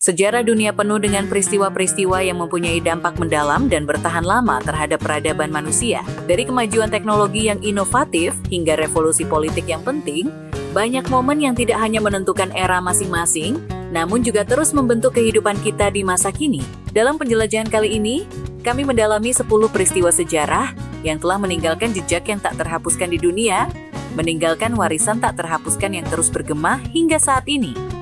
Sejarah dunia penuh dengan peristiwa-peristiwa yang mempunyai dampak mendalam dan bertahan lama terhadap peradaban manusia. Dari kemajuan teknologi yang inovatif hingga revolusi politik yang penting, banyak momen yang tidak hanya menentukan era masing-masing, namun juga terus membentuk kehidupan kita di masa kini. Dalam penjelajahan kali ini, kami mendalami 10 peristiwa sejarah yang telah meninggalkan jejak yang tak terhapuskan di dunia, meninggalkan warisan tak terhapuskan yang terus bergema hingga saat ini.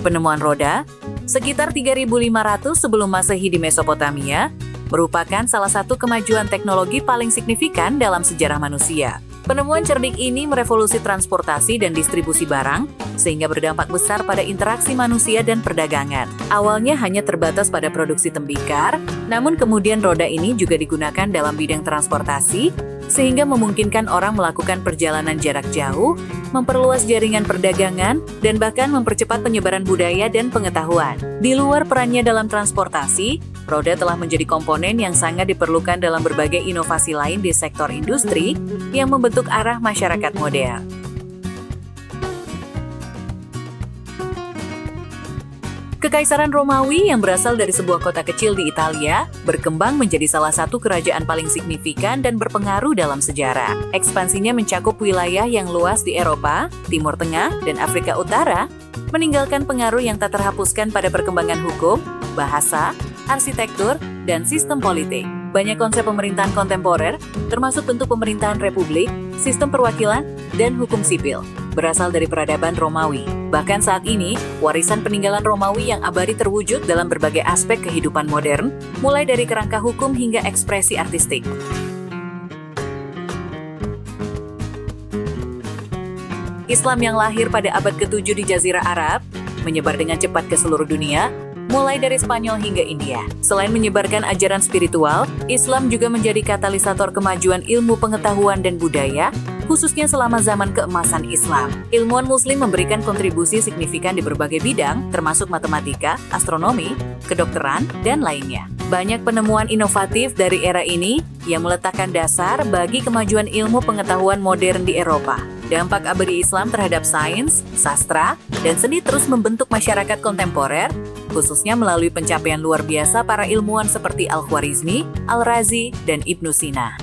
Penemuan roda, sekitar 3.500 sebelum Masehi di Mesopotamia, merupakan salah satu kemajuan teknologi paling signifikan dalam sejarah manusia. Penemuan cerdik ini merevolusi transportasi dan distribusi barang, sehingga berdampak besar pada interaksi manusia dan perdagangan. Awalnya hanya terbatas pada produksi tembikar, namun kemudian roda ini juga digunakan dalam bidang transportasi, sehingga memungkinkan orang melakukan perjalanan jarak jauh, memperluas jaringan perdagangan, dan bahkan mempercepat penyebaran budaya dan pengetahuan. Di luar perannya dalam transportasi, roda telah menjadi komponen yang sangat diperlukan dalam berbagai inovasi lain di sektor industri yang membentuk arah masyarakat modern. Kekaisaran Romawi yang berasal dari sebuah kota kecil di Italia, berkembang menjadi salah satu kerajaan paling signifikan dan berpengaruh dalam sejarah. Ekspansinya mencakup wilayah yang luas di Eropa, Timur Tengah, dan Afrika Utara, meninggalkan pengaruh yang tak terhapuskan pada perkembangan hukum, bahasa, arsitektur, dan sistem politik. Banyak konsep pemerintahan kontemporer, termasuk bentuk pemerintahan republik, sistem perwakilan, dan hukum sipil, berasal dari peradaban Romawi. Bahkan saat ini, warisan peninggalan Romawi yang abadi terwujud dalam berbagai aspek kehidupan modern, mulai dari kerangka hukum hingga ekspresi artistik. Islam yang lahir pada abad ke-7 di Jazirah Arab, menyebar dengan cepat ke seluruh dunia, mulai dari Spanyol hingga India. Selain menyebarkan ajaran spiritual, Islam juga menjadi katalisator kemajuan ilmu pengetahuan dan budaya, khususnya selama zaman keemasan Islam. Ilmuwan Muslim memberikan kontribusi signifikan di berbagai bidang, termasuk matematika, astronomi, kedokteran, dan lainnya. Banyak penemuan inovatif dari era ini yang meletakkan dasar bagi kemajuan ilmu pengetahuan modern di Eropa. Dampak abadi Islam terhadap sains, sastra, dan seni terus membentuk masyarakat kontemporer, khususnya melalui pencapaian luar biasa para ilmuwan seperti Al-Khwarizmi, Al-Razi, dan Ibnu Sina.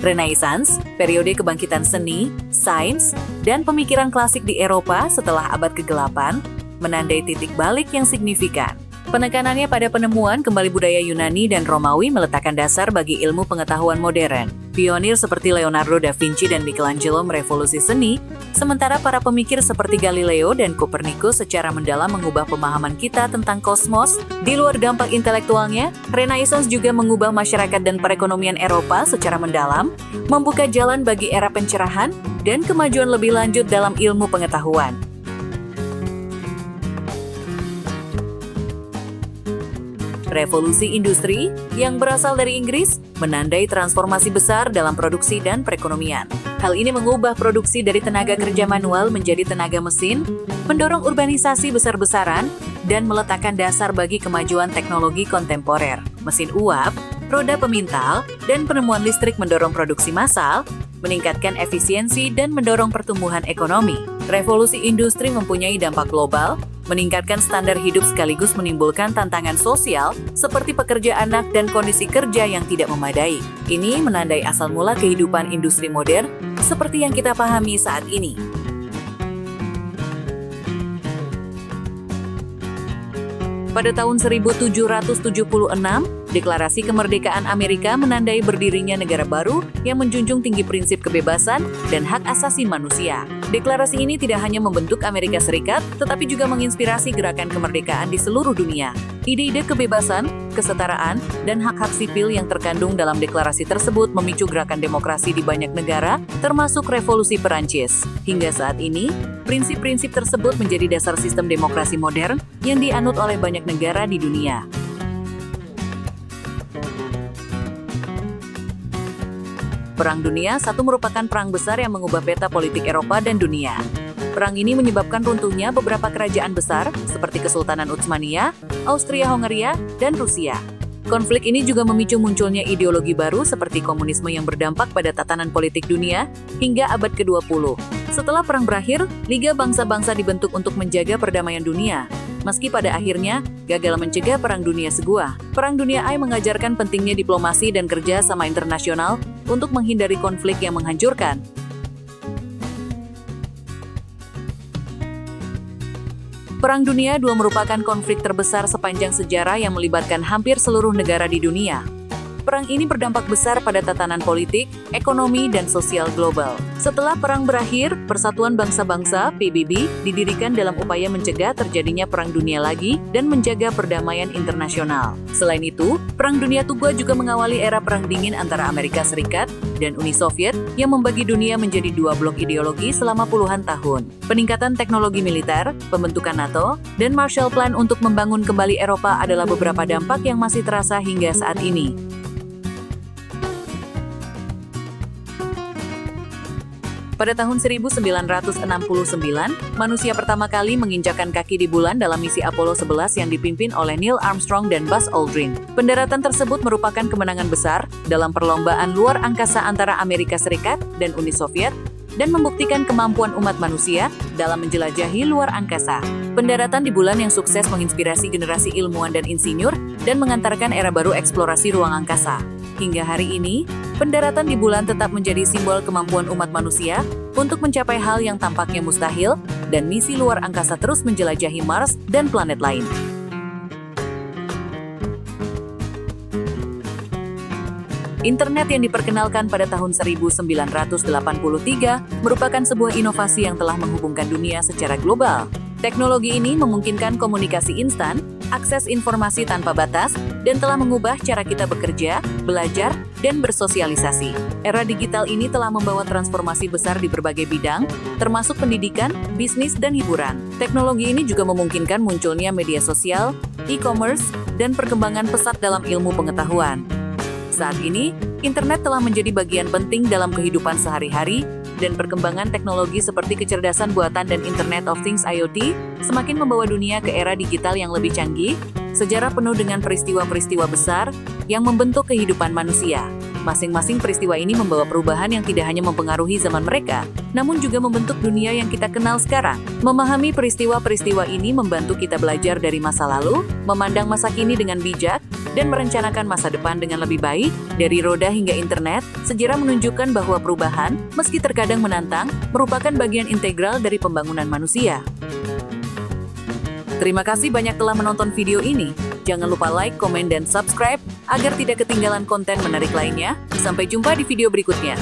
Renaissance, periode kebangkitan seni, sains, dan pemikiran klasik di Eropa setelah abad ke-8, menandai titik balik yang signifikan. Penekanannya pada penemuan kembali budaya Yunani dan Romawi meletakkan dasar bagi ilmu pengetahuan modern. Pionir seperti Leonardo da Vinci dan Michelangelo merevolusi seni, sementara para pemikir seperti Galileo dan Copernicus secara mendalam mengubah pemahaman kita tentang kosmos. Di luar dampak intelektualnya, Renaissance juga mengubah masyarakat dan perekonomian Eropa secara mendalam, membuka jalan bagi era pencerahan dan kemajuan lebih lanjut dalam ilmu pengetahuan. Revolusi industri yang berasal dari Inggris menandai transformasi besar dalam produksi dan perekonomian. Hal ini mengubah produksi dari tenaga kerja manual menjadi tenaga mesin, mendorong urbanisasi besar-besaran, dan meletakkan dasar bagi kemajuan teknologi kontemporer. Mesin uap, roda pemintal, dan penemuan listrik mendorong produksi massal, meningkatkan efisiensi dan mendorong pertumbuhan ekonomi. Revolusi industri mempunyai dampak global, meningkatkan standar hidup sekaligus menimbulkan tantangan sosial seperti pekerja anak dan kondisi kerja yang tidak memadai. Ini menandai asal mula kehidupan industri modern seperti yang kita pahami saat ini. Pada tahun 1776, Deklarasi Kemerdekaan Amerika menandai berdirinya negara baru yang menjunjung tinggi prinsip kebebasan dan hak asasi manusia. Deklarasi ini tidak hanya membentuk Amerika Serikat, tetapi juga menginspirasi gerakan kemerdekaan di seluruh dunia. Ide-ide kebebasan, kesetaraan, dan hak-hak sipil yang terkandung dalam deklarasi tersebut memicu gerakan demokrasi di banyak negara, termasuk Revolusi Perancis. Hingga saat ini, prinsip-prinsip tersebut menjadi dasar sistem demokrasi modern yang dianut oleh banyak negara di dunia. Perang Dunia I merupakan perang besar yang mengubah peta politik Eropa dan dunia. Perang ini menyebabkan runtuhnya beberapa kerajaan besar seperti Kesultanan Utsmaniyah, Austria-Hongaria, dan Rusia. Konflik ini juga memicu munculnya ideologi baru seperti komunisme yang berdampak pada tatanan politik dunia hingga abad ke-20. Setelah perang berakhir, Liga Bangsa-Bangsa dibentuk untuk menjaga perdamaian dunia. Meski pada akhirnya gagal mencegah Perang Dunia II, Perang Dunia I mengajarkan pentingnya diplomasi dan kerja sama internasional untuk menghindari konflik yang menghancurkan. Perang Dunia II merupakan konflik terbesar sepanjang sejarah yang melibatkan hampir seluruh negara di dunia. Perang ini berdampak besar pada tatanan politik, ekonomi, dan sosial global. Setelah perang berakhir, Persatuan Bangsa-Bangsa (PBB) didirikan dalam upaya mencegah terjadinya Perang Dunia lagi dan menjaga perdamaian internasional. Selain itu, Perang Dunia II juga mengawali era Perang Dingin antara Amerika Serikat dan Uni Soviet yang membagi dunia menjadi dua blok ideologi selama puluhan tahun. Peningkatan teknologi militer, pembentukan NATO, dan Marshall Plan untuk membangun kembali Eropa adalah beberapa dampak yang masih terasa hingga saat ini. Pada tahun 1969, manusia pertama kali menginjakkan kaki di bulan dalam misi Apollo 11 yang dipimpin oleh Neil Armstrong dan Buzz Aldrin. Pendaratan tersebut merupakan kemenangan besar dalam perlombaan luar angkasa antara Amerika Serikat dan Uni Soviet dan membuktikan kemampuan umat manusia dalam menjelajahi luar angkasa. Pendaratan di bulan yang sukses menginspirasi generasi ilmuwan dan insinyur dan mengantarkan era baru eksplorasi ruang angkasa. Hingga hari ini, pendaratan di bulan tetap menjadi simbol kemampuan umat manusia untuk mencapai hal yang tampaknya mustahil, dan misi luar angkasa terus menjelajahi Mars dan planet lain. Internet yang diperkenalkan pada tahun 1983 merupakan sebuah inovasi yang telah menghubungkan dunia secara global. Teknologi ini memungkinkan komunikasi instan, akses informasi tanpa batas, dan telah mengubah cara kita bekerja, belajar, dan bersosialisasi. Era digital ini telah membawa transformasi besar di berbagai bidang, termasuk pendidikan, bisnis, dan hiburan. Teknologi ini juga memungkinkan munculnya media sosial, e-commerce, dan perkembangan pesat dalam ilmu pengetahuan. Saat ini, internet telah menjadi bagian penting dalam kehidupan sehari-hari, dan perkembangan teknologi seperti kecerdasan buatan dan Internet of Things (IoT) semakin membawa dunia ke era digital yang lebih canggih. Sejarah penuh dengan peristiwa-peristiwa besar yang membentuk kehidupan manusia. Masing-masing peristiwa ini membawa perubahan yang tidak hanya mempengaruhi zaman mereka, namun juga membentuk dunia yang kita kenal sekarang. Memahami peristiwa-peristiwa ini membantu kita belajar dari masa lalu, memandang masa kini dengan bijak, dan merencanakan masa depan dengan lebih baik. Dari roda hingga internet, sejarah menunjukkan bahwa perubahan, meski terkadang menantang, merupakan bagian integral dari pembangunan manusia. Terima kasih banyak telah menonton video ini. Jangan lupa like, komen, dan subscribe agar tidak ketinggalan konten menarik lainnya. Sampai jumpa di video berikutnya.